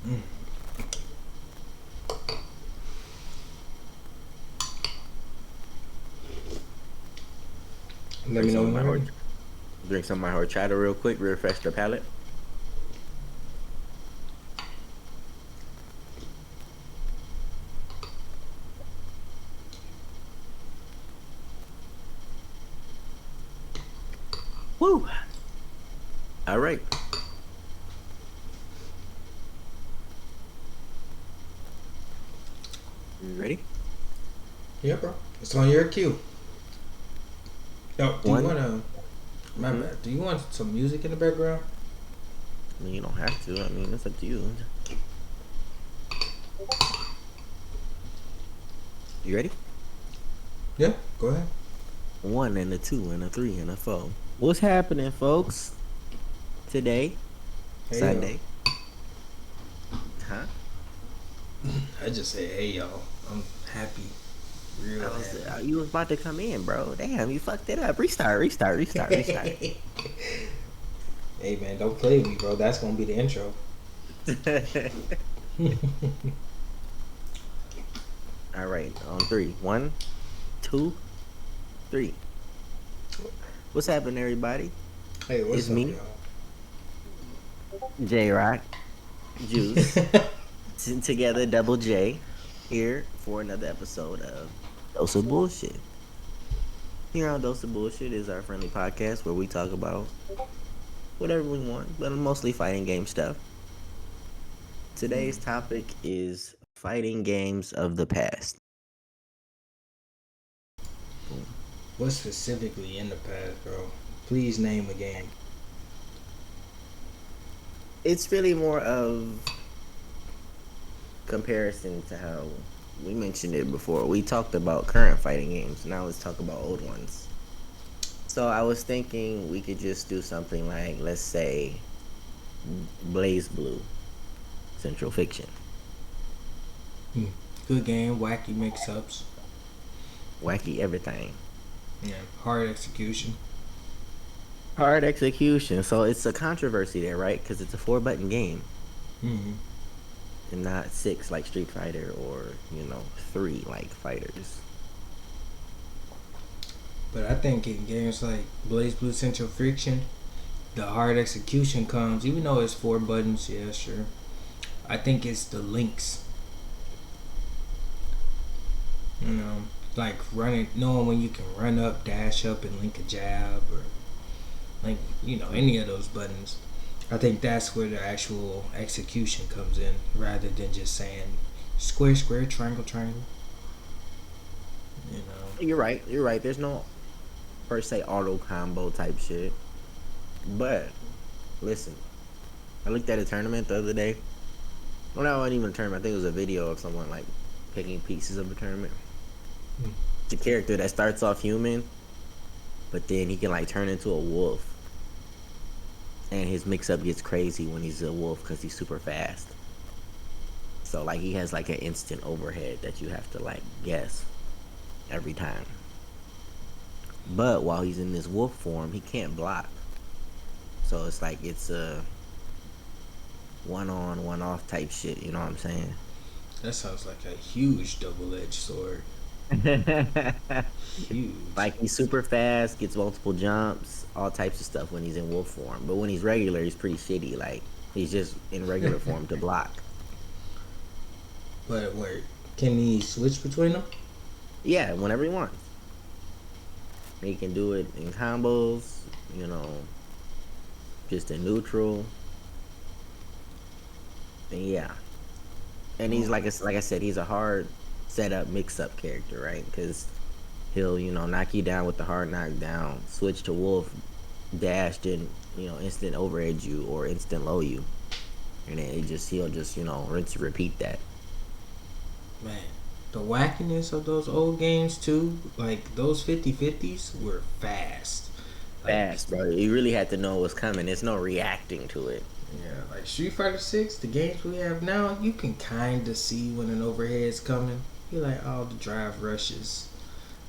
Mm. Let Drink me know some of when my you're hor ready. drink some of my horchata real quick, refresh the palate. Woo! All right. You ready? Yeah, bro. It's on your cue. Oh, do you One. want to? My Mm-hmm. bad. Do you want some music in the background? I mean, you don't have to. I mean, it's up to you. You ready? Yeah, go ahead. One and a two and a three and a four. What's happening, folks? Today, Hey, y'all. Sunday. Huh? I just say, hey, y'all. I'm happy. Real You was about to come in, bro. Damn, you fucked it up. Restart, restart, restart, restart. happy. Hey, man, don't play with me, bro. That's going to be the intro. All right, on three. One, two, three. What's happening, everybody? Hey, It's what's up, me, y'all? J Rock, Juice, together, Double J, here for another episode of Dose of Bullshit. Here on Dose of Bullshit is our friendly podcast where we talk about whatever we want, but mostly fighting game stuff. Today's topic is fighting games of the past. Boom. What specifically in the past, bro? Please name a game. It's really more of comparison to how we mentioned it before. We talked about current fighting games. Now let's talk about old ones. So I was thinking we could just do something like, let's say, Blaze Blue, Central Fiction. Hmm. Good game, wacky mix-ups. Wacky everything. Yeah, hard execution. Hard execution. So it's a controversy there, right? Because it's a four-button game Hmm. and not six like Street Fighter or, three like fighters. But I think in games like Blaze Blue Central Friction, the hard execution comes, even though it's four buttons, yeah, sure. I think it's the links, you know, like running, knowing when you can run up, dash up, and link a jab, or like, any of those buttons. I think that's where the actual execution comes in rather than just saying square, square, triangle, triangle, you know. You're right. You're right. There's no per se auto combo type shit. But listen, I looked at a tournament the other day. Well, that wasn't even a tournament. I think it was a video of someone like picking pieces of a tournament. Hmm. The character that starts off human, but then he can like turn into a wolf, and his mix-up gets crazy when he's a wolf because he's super fast. So like he has like an instant overhead that you have to like guess every time. But while he's in this wolf form, he can't block. So it's like it's a one on, one off type shit. You know what I'm saying? That sounds like a huge double-edged sword. Huge. Like he's super fast, gets multiple jumps, all types of stuff when he's in wolf form. But when he's regular, he's pretty shitty. Like he's just in regular form to block. But wait, can he switch between them? Yeah, whenever he wants. He can do it in combos, just in neutral. And yeah. And he's Oh, like I said, he's a hard setup mix up character, right? Because he'll knock you down with the hard knockdown, switch to wolf, dash, then instant overedge you or instant low you, and then he'll just rinse and repeat that. man. The wackiness of those old games, too, like those 50/50s were fast. Like, Fast, bro. You really had to know what was coming. There's no reacting to it. yeah, like Street Fighter 6, the games we have now, you can kind of see when an overhead's coming. You're like, oh, the drive rushes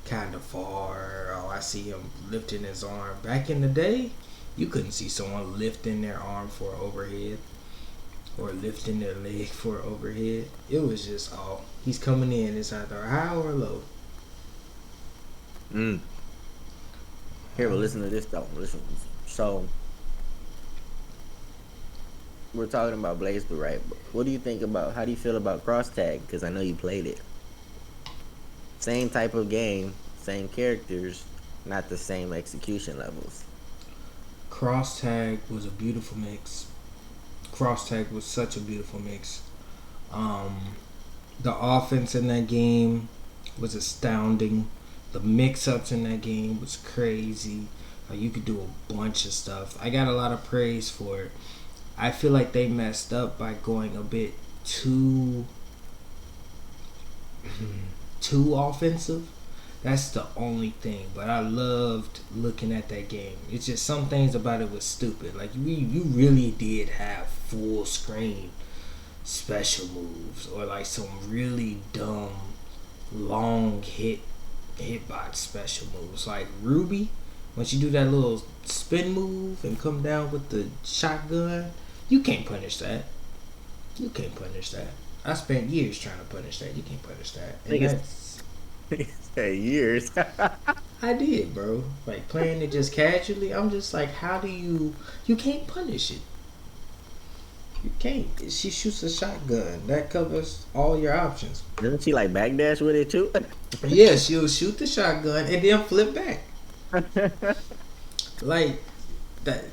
kind of far. Oh, I see him lifting his arm. Back in the day, you couldn't see someone lifting their arm for an overhead. or lifting their leg for overhead. It was just all he's coming in. It's either high or low. Mm. Here, but listen to this though. Listen. So we're talking about Blaze Blue, right? What do you think about? How do you feel about cross tag? Because I know you played it. Same type of game, same characters, not the same execution levels. Cross tag was a beautiful mix. Cross tag was such a beautiful mix. Um, the offense in that game was astounding. The mix-ups in that game was crazy. You could do a bunch of stuff. I got a lot of praise for it. I feel like they messed up by going a bit too too offensive. That's the only thing. But I loved looking at that game. It's just some things about it was stupid. Like you really did have full screen special moves or like some really dumb long hitbox special moves. Like Ruby, once you do that little spin move and come down with the shotgun, you can't punish that. You can't punish that. I spent years trying to punish that. You can't punish that. And that's years. I did, bro. Like playing it just casually, I'm just like, how do you can't punish it. You can't. She shoots a shotgun. That covers all your options. Doesn't she like backdash with it too? Yeah, she'll shoot the shotgun and then flip back. Like that.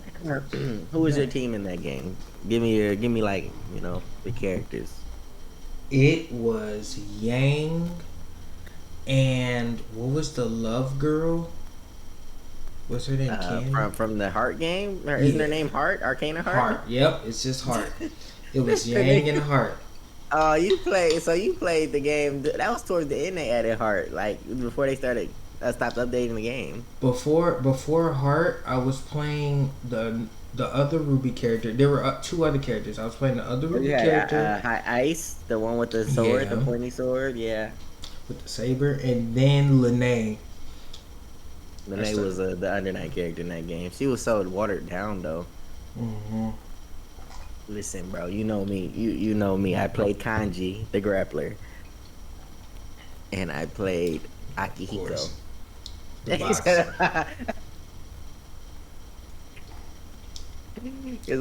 Who was your team in that game? Give me like, the characters. It was Yang and what was the love girl? What's her name? From the Heart game? Isn't her name Heart? Arcana Heart? Heart. Yep, it's just Heart. It was Yang and Heart. Oh, you played the game. That was towards the end they added Heart, like before they stopped updating the game. Before Heart, I was playing the other Ruby character. There were two other characters. I was playing the other Ruby character. Ice, the one with the sword, the pointy sword, yeah. With the saber, and then Lene. Lene was the Under Night character in that game. She was so watered down, though. Mm-hmm. Listen, bro, you know me. You know me. I played Kanji, the grappler. And I played Akihiko. Because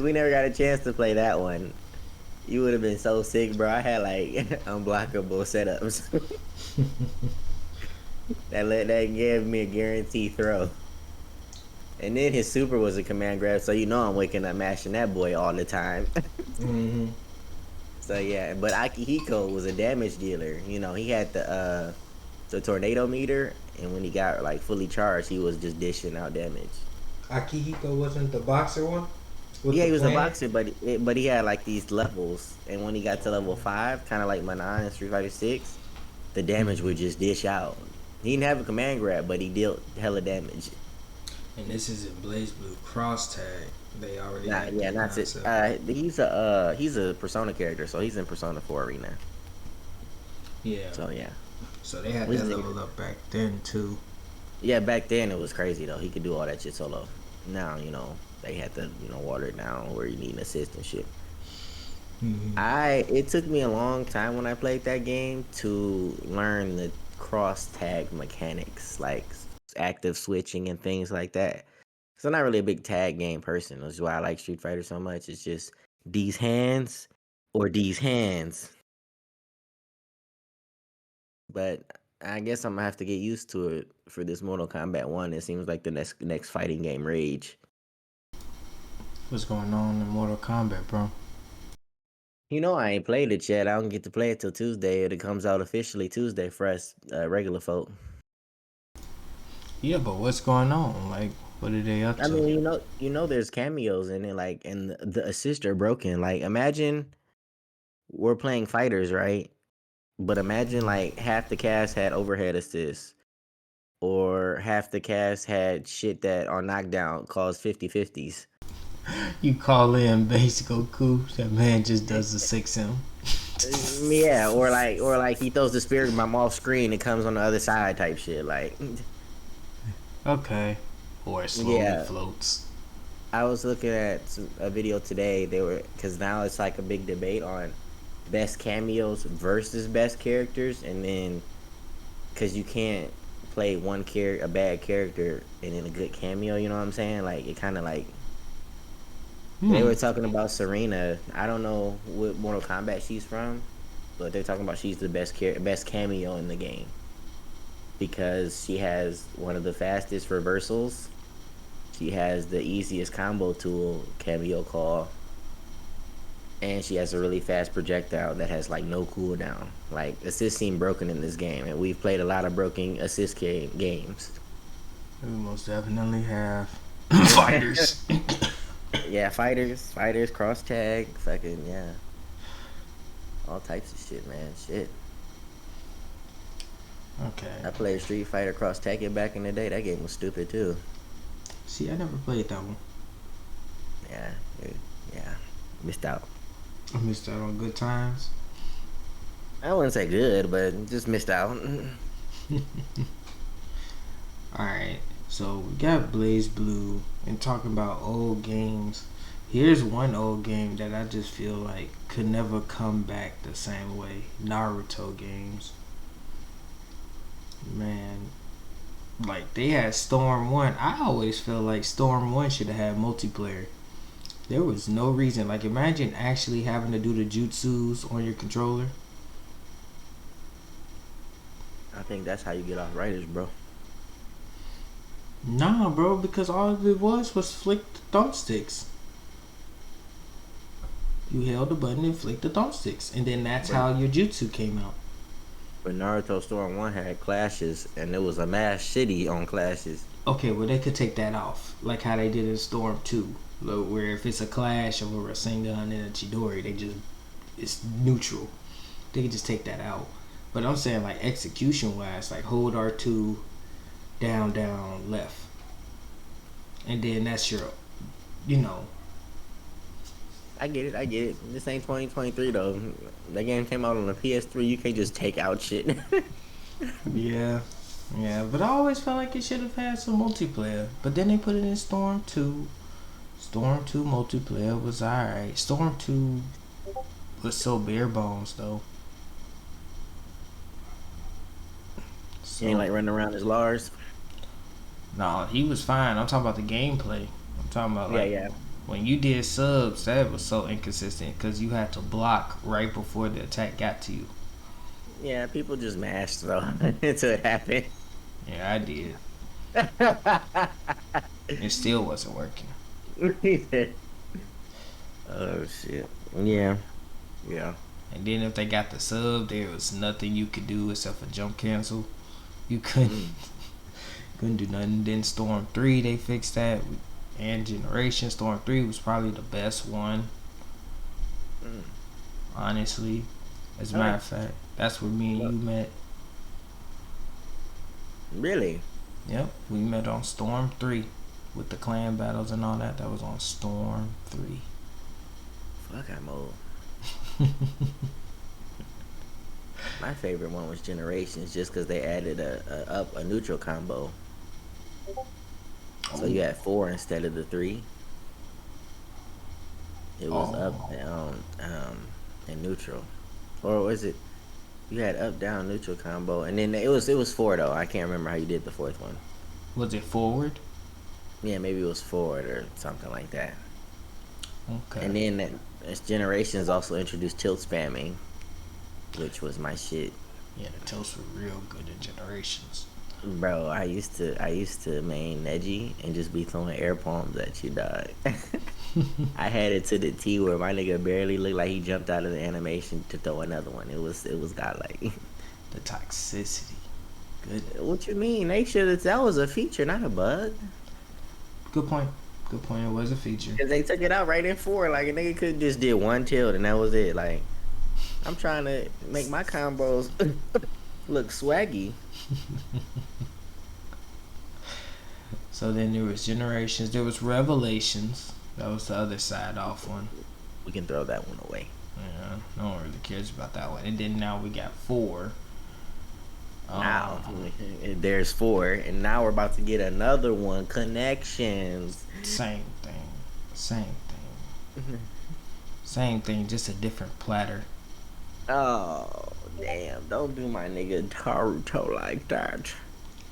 we never got a chance to play that one. You would have been so sick, bro. I had like unblockable setups. that gave me a guaranteed throw. And then his super was a command grab, so I'm waking up mashing that boy all the time. Mm-hmm. So yeah, but Akihiko was a damage dealer. He had the tornado meter, and when he got like fully charged, he was just dishing out damage. Akihiko wasn't the boxer one? Yeah, he was a boxer, but he had like these levels, and when he got to level 5, kind of like Manon in Street Fighter 6, the damage would just dish out. He didn't have a command grab, but he dealt hella damage. And this is in Blaze Blue cross tag. They already he's a Persona character, so he's in Persona 4 Arena. Yeah. So yeah. So they had that level up back then too. Yeah, back then it was crazy though. He could do all that shit solo. Now they had to water it down where you need an assist and shit. Mm-hmm. It took me a long time when I played that game to learn the cross tag mechanics, like active switching and things like that. So I'm not really a big tag game person. That's why I like Street Fighter so much. It's just these hands or these hands. But I guess I'm gonna have to get used to it for this Mortal Kombat 1. It seems like the next fighting game rage. What's going on in Mortal Kombat, bro? I ain't played it yet. I don't get to play it till Tuesday. It comes out officially Tuesday for us regular folk. Yeah, but what's going on? Like, what are they up to? I mean, there's cameos in it, like, and the assists are broken. Like, imagine we're playing fighters, right? But imagine like half the cast had overhead assists, or half the cast had shit that on knockdown caused 50-50s. You call in base Goku, that man just does the 6M. Yeah, or like he throws the spirit bomb off screen, it comes on the other side type shit. Like, okay, or it slowly floats. I was looking at a video today. They were because now it's like a big debate on best cameos versus best characters, and then because you can't play a bad character and then a good cameo. You know what I'm saying? Like it kind of like they were talking about Serena. I don't know what Mortal Kombat she's from, but they're talking about she's the best cameo in the game because she has one of the fastest reversals. She has the easiest combo tool, cameo call, and she has a really fast projectile that has like no cooldown. Like assist seem broken in this game, and we've played a lot of broken assist games. We most definitely have fighters. Yeah, fighters, cross tag, fucking yeah, all types of shit, man. Shit. Okay. I played Street Fighter Cross Tekken back in the day. That game was stupid too. See, I never played that one. Yeah, missed out. I missed out on good times. I wouldn't say good, but just missed out. Alright, so we got Blaze Blue and talking about old games. Here's one old game that I just feel like could never come back the same way. Naruto games. Man, like they had Storm 1. I always feel like Storm 1 should have had multiplayer. There was no reason. Like imagine actually having to do the jutsus on your controller. I think that's how you get off writers, bro. Nah, bro, because all it was flick the thumbsticks. You held the button and flicked the thumbsticks, and then that's how your jutsu came out. But Naruto Storm 1 had clashes, and there was a mass shitty on clashes. Okay, well, they could take that off. Like how they did in Storm 2. Where if it's a clash of a Rasengan and a Chidori, it's neutral. They could just take that out. But I'm saying, like, execution-wise, like, hold R2, down, down, left. And then that's your, you know. I get it. This ain't 2023, though. That game came out on the PS3. You can't just take out shit. Yeah, but I always felt like it should have had some multiplayer. But then they put it in Storm 2. Storm 2 multiplayer was alright. Storm 2 was so bare bones, though. So, he ain't like running around as Lars. No, he was fine. I'm talking about the gameplay. I'm talking about like when you did subs, that was so inconsistent because you had to block right before the attack got to you. Yeah, people just mashed though until it happened. Yeah, I did. It still wasn't working. Oh shit. Yeah. And then if they got the sub, there was nothing you could do except for jump cancel. You couldn't do nothing. Then Storm 3, they fixed that. And Generation Storm 3 was probably the best one. Honestly. As a matter of fact, that's where me and you met. Really? Yep, we met on Storm 3 with the clan battles and all that. That was on Storm 3. Fuck, I'm old. My favorite one was Generations, just because they added a neutral combo. So you had 4 instead of the 3. It was up, down, and neutral, or was it? You had up, down, neutral combo, and then it was 4 though. I can't remember how you did the 4th one. Was it forward? Yeah, maybe it was forward or something like that. Okay. And then Generations also introduced tilt spamming, which was my shit. Yeah, the tilts were real good in Generations. Bro, I used to main Neji and just be throwing air palms at you, dog. I had it to the T where my nigga barely looked like he jumped out of the animation to throw another one. It was godlike. The toxicity. Good. What you mean? They should have. That was a feature, not a bug. Good point. It was a feature. Cause they took it out right in 4. Like a nigga could just did one tilt and that was it. Like I'm trying to make my combos look swaggy. So then there was Generations. There was Revelations. That was the other side off one. We can throw that one away. Yeah, no one really cares about that one. And then now we got 4. Now there's 4, and now we're about to get another one. Connections. Same thing. Same thing. Same thing, just a different platter. Oh, damn. Don't do my nigga Naruto like that.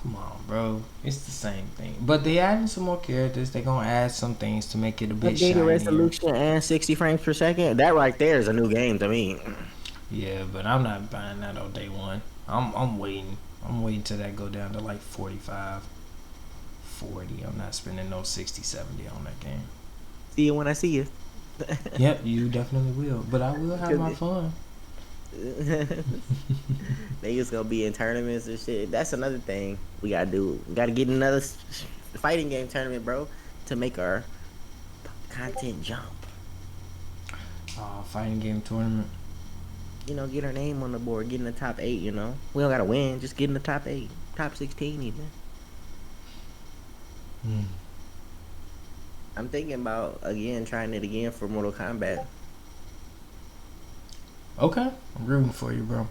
Come on, bro. It's the same thing. But they adding some more characters. They gonna add some things to make it a bit Updated shinier. resolution and 60 frames per second. That right there is a new game to me. Yeah, but I'm not buying that on day one. I'm waiting. I'm waiting till that go down to like 45, 40. I'm not spending no 60, 70 on that game. See you when I see you. Yep, you definitely will. But I will have my fun. Niggas gonna be in tournaments and shit. That's another thing we gotta do. We gotta get another fighting game tournament, bro, to make our content jump. Fighting game tournament. You know, get our name on the board, get in the top 8. You know, we don't gotta win, just get in the top 8, top 16 even. I'm thinking about trying it again for Mortal Kombat. Okay, I'm rooting for you, bro.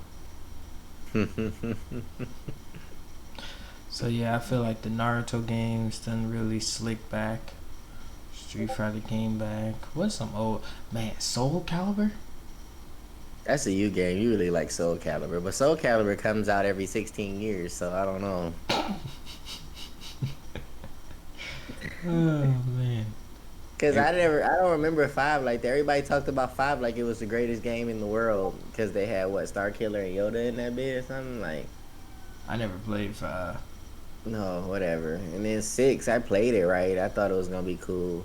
So yeah, I feel like the Naruto games done really slick back. Street Fighter came back. What's some old man? Soul Calibur? That's a you game. You really like Soul Calibur, but Soul Calibur comes out every 16 years, so I don't know. Oh man. Cause I don't remember 5 like that. Everybody talked about 5 like it was the greatest game in the world. Cause they had Star Killer and Yoda in that bit or something like. I never played 5. No, whatever. And then 6, I played it right. I thought it was gonna be cool.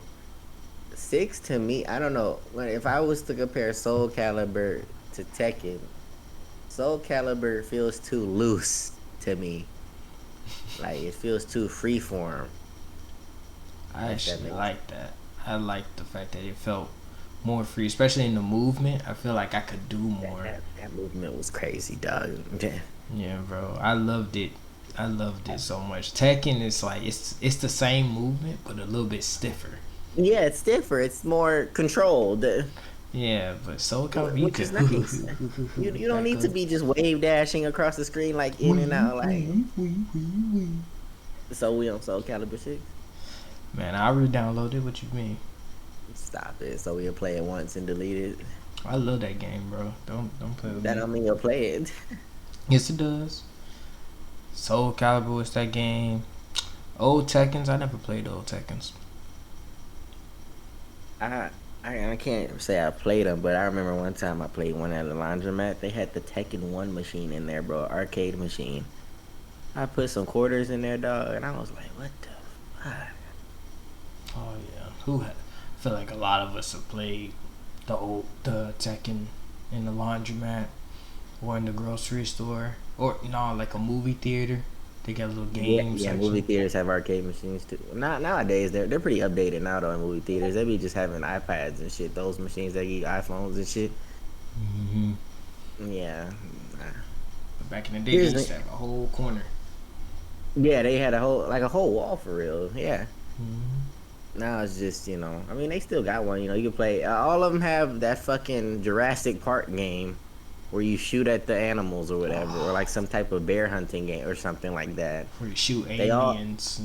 6 to me, I don't know. If I was to compare Soul Calibur to Tekken, Soul Calibur feels too loose to me. Like it feels too freeform. I actually like that. I like the fact that it felt more free, especially in the movement. I feel like I could do more. That movement was crazy, dog. Yeah, bro. I loved it. I loved it so much. Tekken is like it's the same movement but a little bit stiffer. Yeah, it's stiffer. It's more controlled. Yeah, but Soul Calibur, you Which is nice. You don't need to be just wave dashing across the screen like in and out like. So we on Soul Calibur 6? Man, I re-downloaded. What you mean? Stop it. So we'll play it once and delete it. I love that game, bro. Don't play with that me. Don't mean you'll play it. Yes, it does. Soul Calibur was that game. Old Tekkens, I never played old Tekkens. I can't say I played them, but I remember one time I played one at a laundromat. They had the Tekken 1 machine in there, bro, arcade machine. I put some quarters in there, dog, and I was like, what the fuck? Oh yeah, I feel like a lot of us have played the Tekken in the laundromat or in the grocery store or like a movie theater. They got little games. Yeah, movie theaters have arcade machines too. Nowadays they're pretty updated now though in movie theaters. They be just having iPads and shit. Those machines that get iPhones and shit. Mm-hmm. Yeah. But back in the day, they used to have a whole corner. Yeah, they had a whole wall for real. Yeah. Mm-hmm. Now it's just, I mean, they still got one. You can play. All of them have that fucking Jurassic Park game where you shoot at the animals or whatever, or like some type of bear hunting game or something like that. Where you shoot aliens.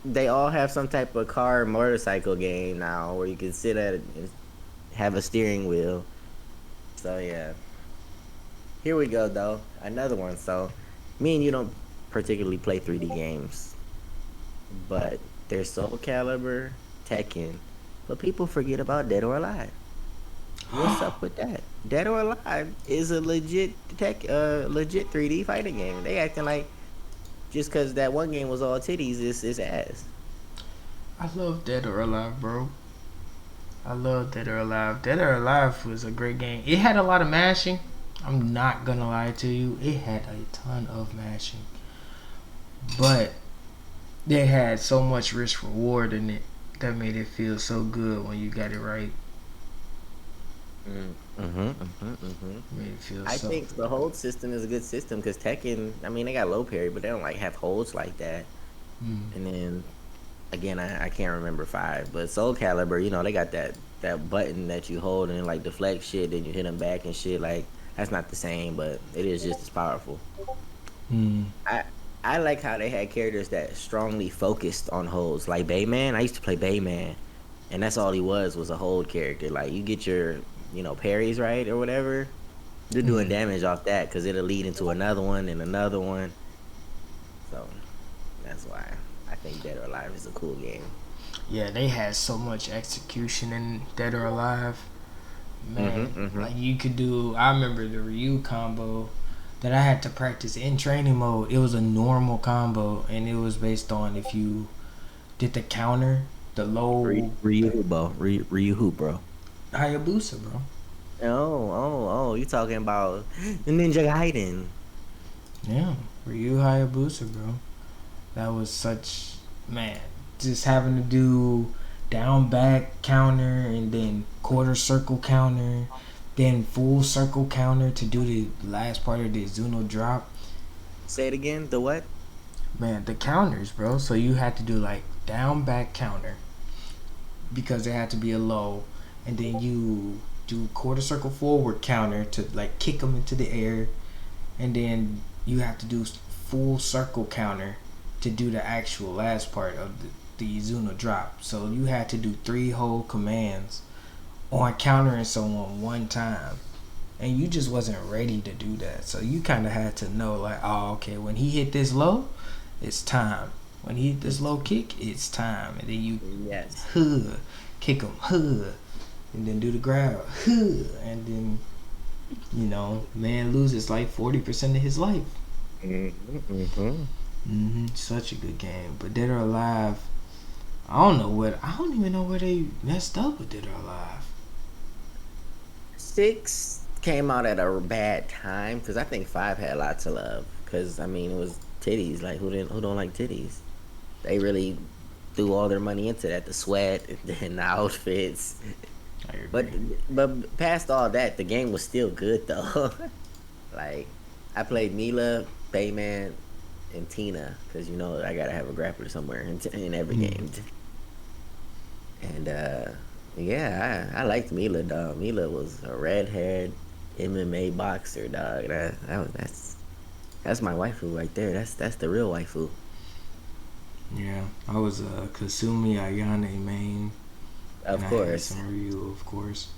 They all have some type of car motorcycle game now where you can sit at it and have a steering wheel. So yeah. Here we go though. Another one. So me and you don't particularly play 3D games. But there's Soul Calibur, Tekken, but people forget about Dead or Alive. What's up with that? Dead or Alive is a legit 3D fighting game. They acting like just because that one game was all titties is ass. I love Dead or Alive, bro. I love Dead or Alive. Dead or Alive was a great game. It had a lot of mashing. I'm not gonna lie to you. It had a ton of mashing, but they had so much risk reward in it that made it feel so good when you got it right. Made it feel I think the hold system is a good system because Tekken, I mean, they got low parry, but they don't like have holds like that. And then again, I can't remember 5, but Soul Calibur, they got that button that you hold and like deflect shit, then you hit them back and shit. Like that's not the same, but it is just as powerful. I like how they had characters that strongly focused on holds. Like Bayman, I used to play Bayman, and that's all he was a hold character. Like you get your, parries right or whatever, you're doing Mm. damage off that because it'll lead into another one and another one. So that's why I think Dead or Alive is a cool game. Yeah, they had so much execution in Dead or Alive. Man, Mm-hmm. like you could do. I remember the Ryu combo that I had to practice in training mode. It was a normal combo, and it was based on if you did the counter, the low Ryu, bro. Hayabusa, bro. Oh! You talking about Ninja Gaiden? Yeah, Ryu Hayabusa, bro. That was such, man. Just having to do down back counter and then quarter circle counter, then full circle counter to do the last part of the Zuno drop. Say it again. The what? Man, the counters, bro. So you had to do like down back counter because there had to be a low, and then you do quarter circle forward counter to like kick them into the air, and then you have to do full circle counter to do the actual last part of the Zuno drop. So you had to do 3 whole commands on counter and so on one time. And you just wasn't ready to do that. So you kind of had to know, like, oh, okay, when he hit this low, it's time. When he hit this low kick, it's time. And then you Yes. kick him, and then do the grab, and then, man loses like 40% of his life. Mm-hmm. Such a good game. But Dead or Alive, I don't even know where they messed up with Dead or Alive. 6 came out at a bad time because I think 5 had lots of love. Because I mean, it was titties. Like who don't like titties? They really threw all their money into that, the sweat and the outfits. I But agree. but past all that, the game was still good though. Like I played Mila, Bayman, and Tina because I gotta have a grappler somewhere in every Mm. game. And yeah, I liked Mila, dog. Mila was a red-haired MMA boxer, dog. That's my waifu right there. That's the real waifu. Yeah, I was a Kasumi Ayane main, and Of I had course, some Ryu, of course,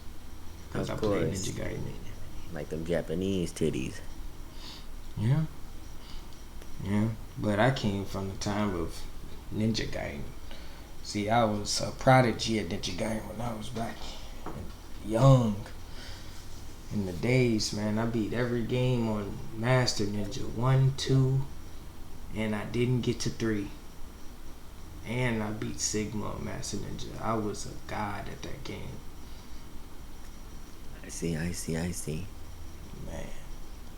because of I played Ninja course. Gaiden. Like them Japanese titties. Yeah, yeah. But I came from the time of Ninja Gaiden. See, I was a prodigy at Ninja Gaiden when I was back young. In the days, man, I beat every game on Master Ninja 1, 2, and I didn't get to 3. And I beat Sigma on Master Ninja. I was a god at that game, I see. man.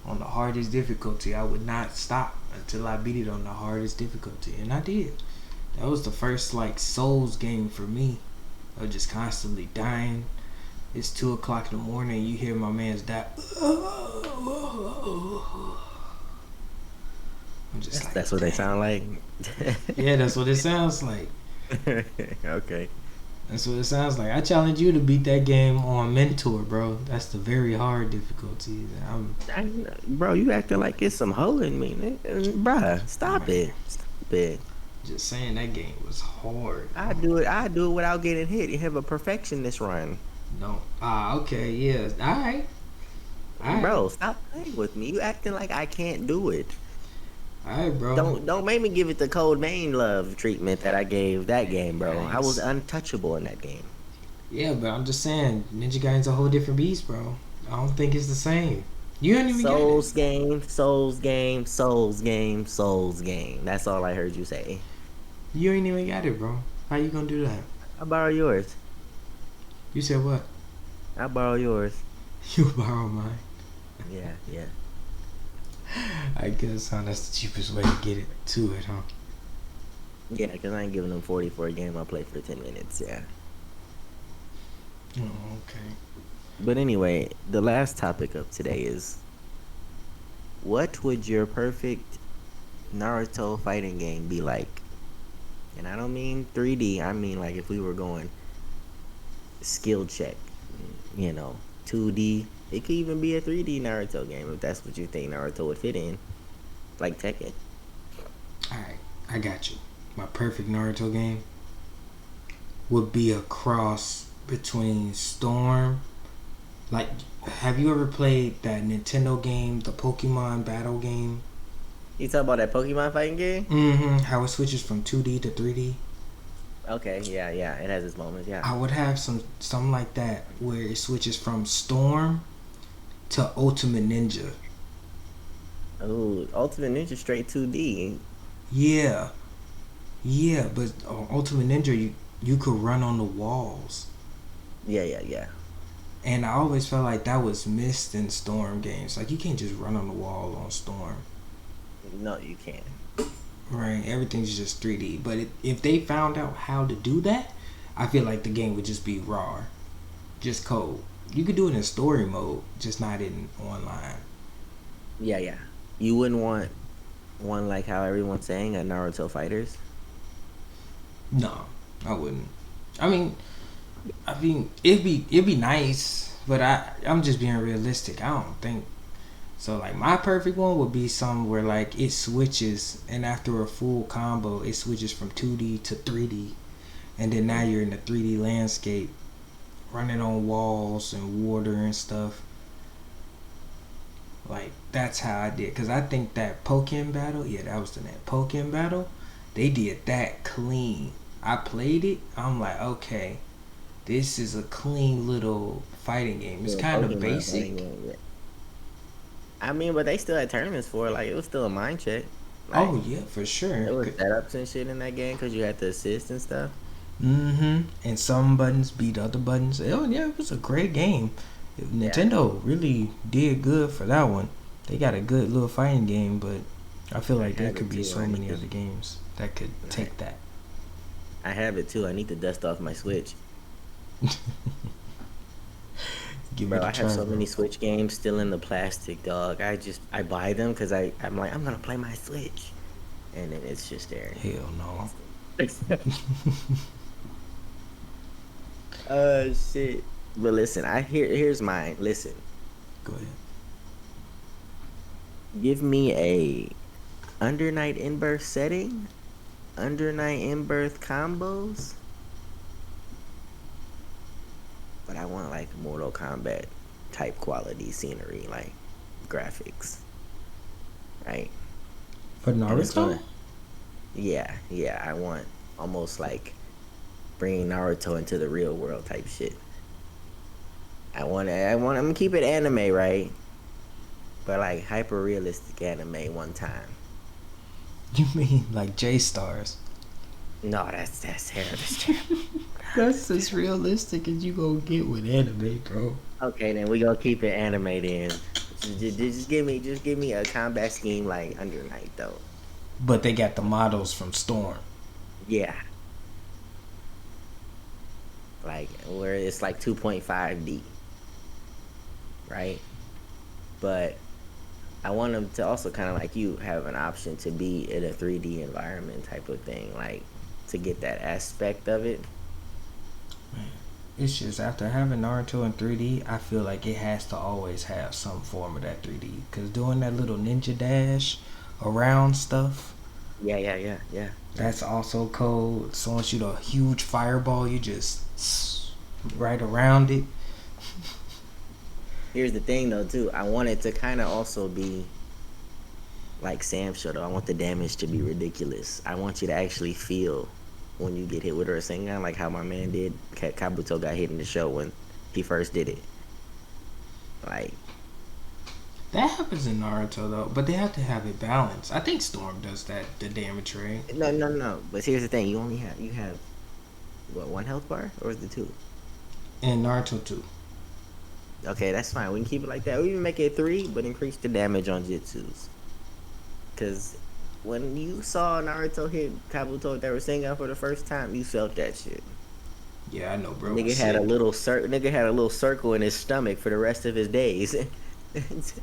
On the hardest difficulty, I would not stop until I beat it on the hardest difficulty, and I did. That was the first like Souls game for me. I was just constantly dying. It's 2 o'clock in the morning. You hear my man's die. I'm just like, That's what they dang. sound like. Yeah, that's what it sounds like. Okay. That's what it sounds like. I challenge you to beat that game on Mentor, bro. That's the very hard difficulty. Bro, you acting like it's some hole in me, nigga. Bruh, stop Man, it. Stop it. just saying that game was hard, I bro. do it. I do it without getting hit. You have a perfectionist run, No. Okay, yeah. Alright. Alright. bro. Stop playing with me. You acting like I can't do it. Alright, bro. Don't make me give it the cold main love treatment that I gave that game, bro. I was Nice. untouchable in that game. Yeah, but I'm just saying, Ninja Gaiden's a whole different beast, bro. I don't think it's the same. You ain't even get it. Souls game, Souls game, Souls game, Souls game. That's all I heard you say. You ain't even got it, bro. How you gonna do that? I borrow yours. You said what? I borrow yours. You borrow mine. Yeah. I guess that's the cheapest way to get it to it, huh? Yeah, because I ain't giving them 40 for a game I play for 10 minutes. Yeah. Oh, okay. But anyway, the last topic of today is what would your perfect Naruto fighting game be like? And I don't mean 3D. I mean like if we were going skill check, 2D. It could even be a 3D Naruto game if that's what you think Naruto would fit in, like Tekken. Alright, I got you. My perfect Naruto game would be a cross between Storm. Like, have you ever played that Nintendo game, the Pokemon battle game? You talk about that Pokemon fighting game? Mm-hmm. How it switches from 2D to 3D. Okay, yeah, yeah. It has its moments, yeah. I would have something like that where it switches from Storm to Ultimate Ninja. Oh, Ultimate Ninja straight 2D. Yeah, yeah, but Ultimate Ninja, you could run on the walls, Yeah, yeah, yeah. and I always felt like that was missed in Storm games. Like you can't just run on the wall on Storm, No, you can't. right? Everything's just 3D. But if they found out how to do that, I feel like the game would just be raw, just code. You could do it in story mode, just not in online. Yeah, yeah. You wouldn't want one like how everyone's saying at Naruto Fighters? No, I wouldn't. I mean, it'd be nice, but I'm just being realistic. I don't think so. Like my perfect one would be some where like it switches, and after a full combo, it switches from 2D to 3D, and then now you're in the 3D landscape, running on walls and water and stuff. Like that's how I did, cause I think that Pokemon battle, yeah, that was the name. Pokemon battle, they did that clean. I played it. I'm like, okay, this is a clean little fighting game. It's Yeah, kind of Pokemon fighting basic. game, yeah. I mean, but they still had tournaments for it. Like, it was still a mind check. Like, Oh yeah, for sure. there was setups and shit in that game because you had to assist and stuff. Mm-hmm. And some buttons beat other buttons. Oh yeah, it was a great game. Yeah, Nintendo really did good for that one. They got a good little fighting game, but I feel I like there have could it be too. so I need many to. other games that could I, take that. I have it too. I need to dust off my Switch. Give it Bro, a I have try, so bro. many Switch games still in the plastic, dog. I buy them because I'm like, I'm going to play my Switch. And then it's just there. Hell no. Shit. But listen, here's mine. Listen, Go ahead. give me a under night in birth setting, under night in birth combos, but I want like Mortal Kombat type quality scenery, like graphics, right? For And it's Naruto? gonna, yeah, yeah. I want almost like bringing Naruto into the real world type shit. I'm gonna keep it anime, right? But like hyper realistic anime one time. You mean like J Stars? No, that's terrible. That's terrible. That's as realistic as you gonna get with anime, bro. Okay, then we gonna keep it anime then. Just give me a combat scheme like Under Night though. But they got the models from Storm. Yeah, like where it's like 2.5D, right? But I want them to also kind of like you have an option to be in a 3D environment type of thing, like to get that aspect of it. It's just after having Naruto in 3D, I feel like it has to always have some form of that 3D. Cause doing that little ninja dash around stuff, Yeah, yeah, yeah, yeah. that's also cold. Someone shoot a huge fireball, you just right around it. Here's the thing though too. I want it to kind of also be like Sam showed. I want the damage to be ridiculous. I want you to actually feel when you get hit with a Rasengan, like how my man did. Kabuto got hit in the show when he first did it. Like, That happens in Naruto though, but they have to have it balanced. I think Storm does that, the damage rate. no, no, no. But here's the thing. You have what, one health bar or is it two? And Naruto too. Okay, that's fine. We can keep it like that. We even make it three, but increase the damage on Jitsus. Cause when you saw Naruto hit Kabuto with that Rasengan for the first time, you felt that shit. Yeah, I know, bro. Nigga had a little circle in his stomach for the rest of his days.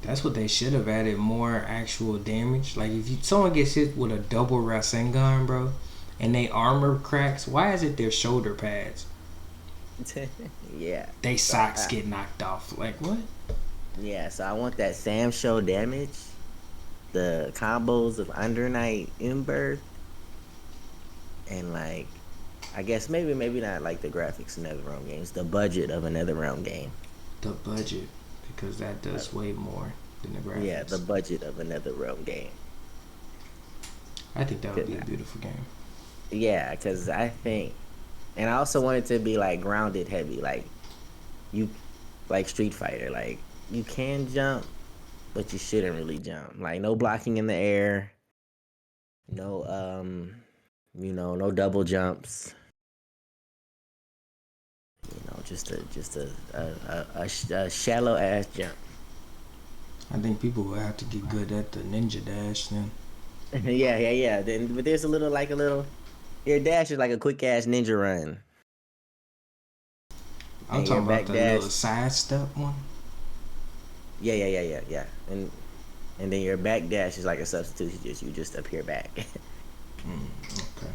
That's what they should have added, more actual damage. Like if someone gets hit with a double Rasengan, bro, and they armor cracks, why is it their shoulder pads? Yeah. They socks get knocked off. Like what? Yeah, so I want that Sam show damage, the combos of Under Night Embers and like I guess maybe not like the graphics in NetherRealm games, the budget of a NetherRealm game. The budget, because that Uh, does way more than the yeah, the graphics. budget of a NetherRealm game. I think that would be a beautiful game. Yeah, because I think, and I also want it to be like grounded heavy, you, like Street Fighter, like you can jump, but you shouldn't really jump. Like no blocking in the air, no no double jumps. Just a shallow ass jump. I think people will have to get good at the ninja dash then. Yeah. Then, but there's your dash is like a quick ass ninja run, I'm and your talking about back the dash. little sidestep one. Yeah. And then your back dash is like a substitution. You just appear back. Okay.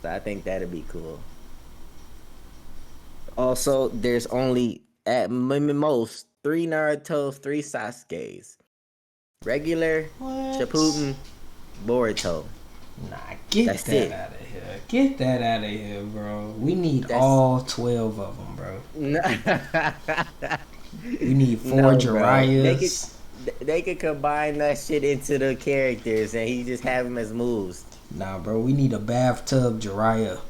So I think that'd be cool. Also, there's only at most three Naruto's, three Sasuke's. Regular, What? Shippuden, Boruto. Nah, get That's that it. out of here. Get that out of here, bro. We need That's all 12 of them, bro. no, We need four no, bro. Jiraiya's. They could combine that shit into the characters and he just have them as moves. Nah, bro. We need a bathtub Jiraiya.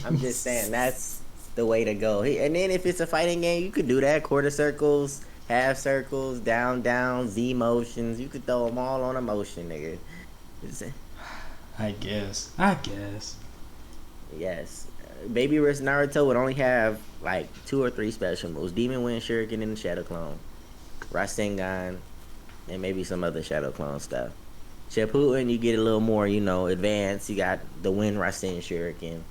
I'm just saying that's the way to go. And then if it's a fighting game, you could do that: quarter circles, half circles, down, Z motions. You could throw them all on a motion, nigga. I guess. Yes, Baby Wrist Naruto would only have like 2 or 3 special moves: Demon Wind, Shuriken, and Shadow Clone, Rasengan, and maybe some other Shadow Clone stuff. Shippuden, you get a little more, advanced. You got the Wind Rasen Shuriken.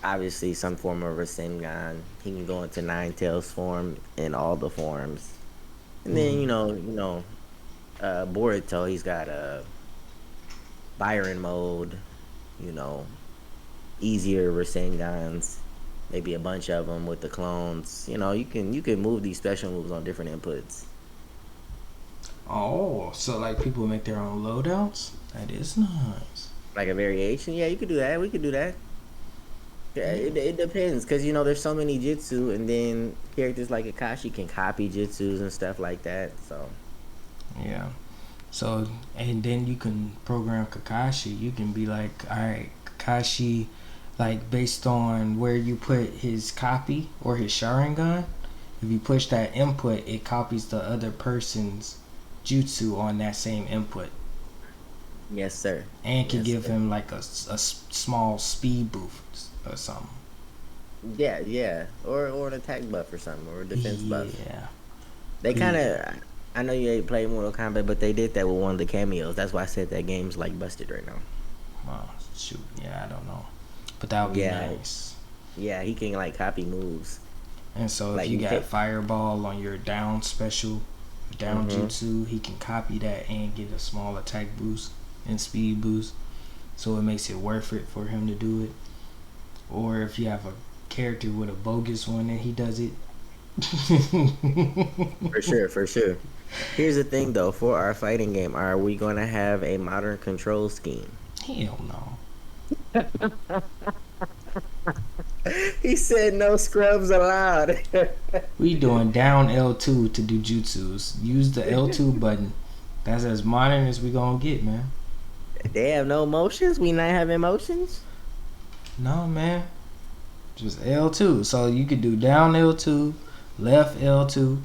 Obviously, some form of Rasengan. He can go into Nine Tails form in all the forms. And then, Boruto, he's got Byron mode, you know, easier Rasengans, maybe a bunch of them with the clones. You can move these special moves on different inputs. Oh, so like people make their own loadouts? That is nice. Like a variation, yeah, you could do that. We could do that. Yeah, it depends because there's so many jitsu, and then characters like Akashi can copy jitsus and stuff like that. So Yeah. So, and then you can program Kakashi. You can be like, all right, Kakashi, like based on where you put his copy or his Sharingan, if you push that input, it copies the other person's jutsu on that same input. yes, sir. And can Yes, give sir. him like a small speed boost or something. Yeah, or an attack buff or something, or a defense buff. Yeah. They kind Yeah. of. I know you ain't played Mortal Kombat, but they did that with one of the cameos. That's why I said that game's like busted right now. Oh, shoot. Yeah, I don't know. But that would be Yeah, nice. yeah, he can like copy moves. And so if Like you you got take. Fireball on your down special, down Hmm. jutsu, he can copy that and get a small attack boost and speed boost. So it makes it worth it for him to do it. Or if you have a character with a bogus one and he does it. For sure. Here's the thing though, for our fighting game, are we gonna have a modern control scheme? Hell no. He said no scrubs allowed. We doing down L2 to do jutsus. Use the L2 button. That's as modern as we gonna get, man. They have no emotions. We not have emotions. No, man. Just L2. So you could do down L2, left L2,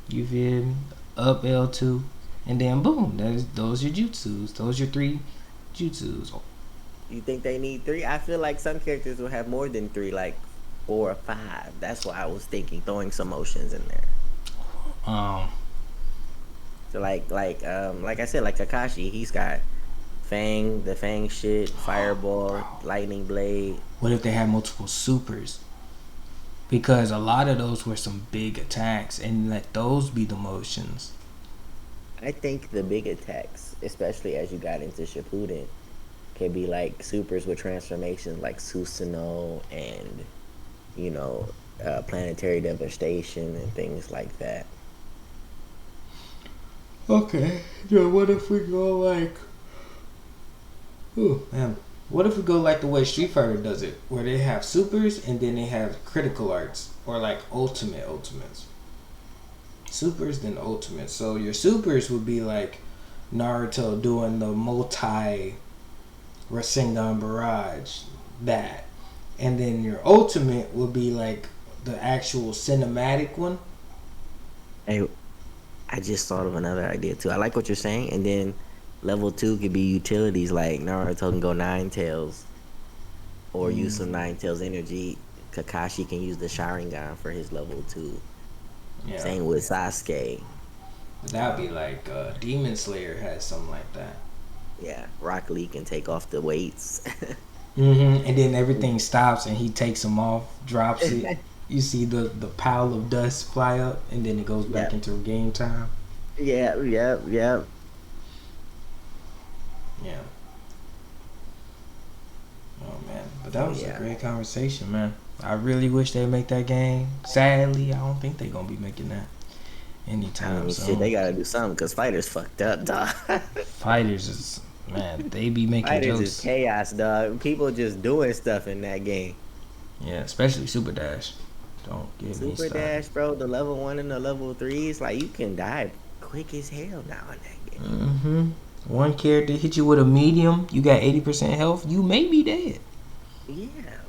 you feel me? Up L2, and then boom. Those your jutsus. Those your 3 jutsus. You think they need 3? I feel like some characters will have more than 3, like 4 or 5. That's why I was thinking throwing some motions in there. Um, So like I said, like Kakashi, he's got the Fang shit, Fireball, Lightning Blade. what if they had multiple supers? Because a lot of those were some big attacks, and let those be the motions. I think the big attacks, especially as you got into Shippuden, can be like supers with transformations like Susanoo and Planetary Devastation and things like that. Okay. So what if we go like? Ooh, man. What if we go like the way Street Fighter does it, where they have supers and then they have critical arts, or like ultimates. Supers then ultimates. So your supers would be like Naruto doing the multi Rasengan barrage, that, and then your ultimate would be like the actual cinematic one. Hey, I just thought of another idea too. I like what you're saying, and then level 2 could be utilities like Naruto can go Nine Tails or use some Nine Tails energy. Kakashi can use the Sharingan for his level 2. Yeah, Same with Sasuke. that'd be like Demon Slayer has something like that. Yeah, Rock Lee can take off the weights. And then everything stops and he takes them off, drops it. You see the pile of dust fly up, and then it goes back Yep. into game time. Yeah, yeah, yeah. Yeah. Oh man, but that So was a yeah. great conversation, man. I really wish they'd make that game. Sadly, I don't think they're gonna be making that I anytime mean, shit, they soon. gotta do something because fighters fucked up, dog. Fighters is, man, they be making Fighters is jokes. chaos, dog. People just doing stuff in that game. Yeah, especially Super Dash. Don't get me Super started. Dash, bro, the level 1 and the level 3s, like, you can die quick as hell now in that game. One character hit you with a medium, you got 80% health, you may be dead. Yeah,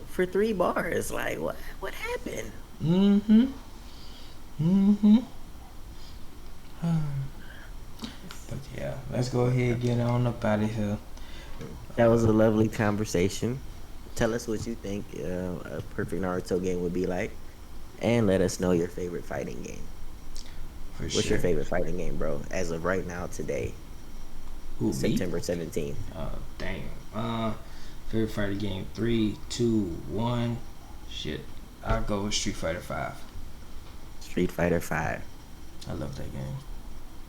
for 3 bars. Like, what happened? Mm-hmm. Mm-hmm. But yeah, let's go ahead and get on up out of here. That was a lovely conversation. Tell us what you think a perfect Naruto game would be like, and let us know your favorite fighting game. For What's your sure. favorite fighting game, bro? As of right now, today, Who, me? September 17th. Damn. Favorite fighter game, 3, 2, 1. Shit. I'll go with Street Fighter 5. Street Fighter 5. I love that game.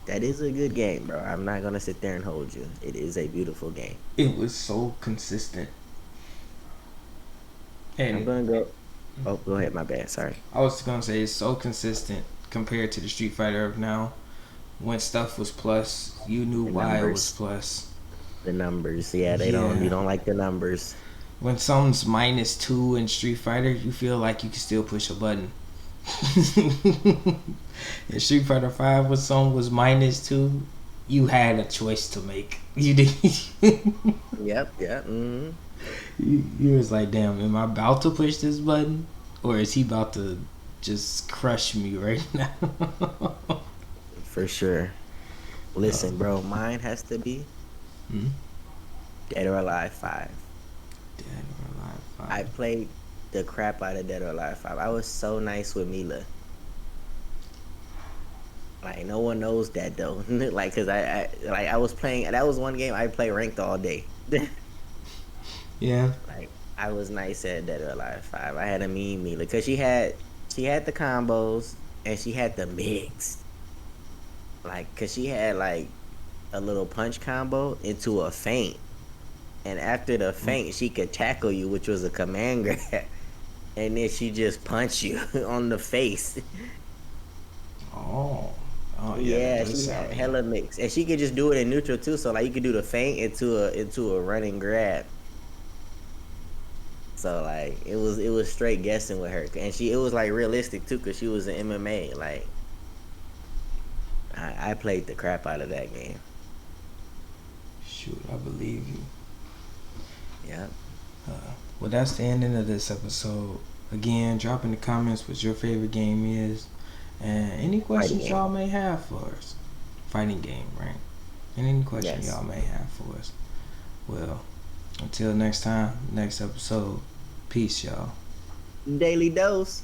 That is a good game, bro. I'm not gonna sit there and hold you. It is a beautiful game. It was so consistent. I'm And gonna go. Oh, go ahead. My bad. Sorry. I was gonna say it's so consistent compared to the Street Fighter of now. When stuff was plus, you knew The why it was numbers. plus. The numbers. Yeah, they don't. You Yeah. don't like the numbers. When something's -2 in Street Fighter, you feel like you can still push a button. In Street Fighter 5, when something was -2, you had a choice to make. You did. Yep. Yeah. You was like, damn, am I about to push this button, or is he about to just crush me right now? For sure. Listen, bro. Mine has to be Hmm? Dead or Alive 5. Dead or Alive 5. I played the crap out of Dead or Alive 5. I was so nice with Mila. Like, no one knows that though. Like, cause I was playing. That was one game I played ranked all day. Yeah. Like, I was nice at Dead or Alive 5. I had a mean Mila, cause she had the combos and she had the mix. Like, cause she had like a little punch combo into a feint, and after the feint, she could tackle you, which was a command grab, and then she just punch you on the face. Oh. Oh yeah. That Yeah, does she sound had mean. hella mix, and she could just do it in neutral too. So like you could do the feint into a running grab. So like it was straight guessing with her, and it was like realistic too, cause she was in MMA. Like I played the crap out of that game. Shoot, I believe you. Yeah. Well, that's the ending of this episode. Again, drop in the comments what your favorite game is, and any questions game. y'all may have for us. Fighting game, right? And any questions Yes. y'all may have for us. Well, until next time, next episode. Peace, y'all. Daily dose.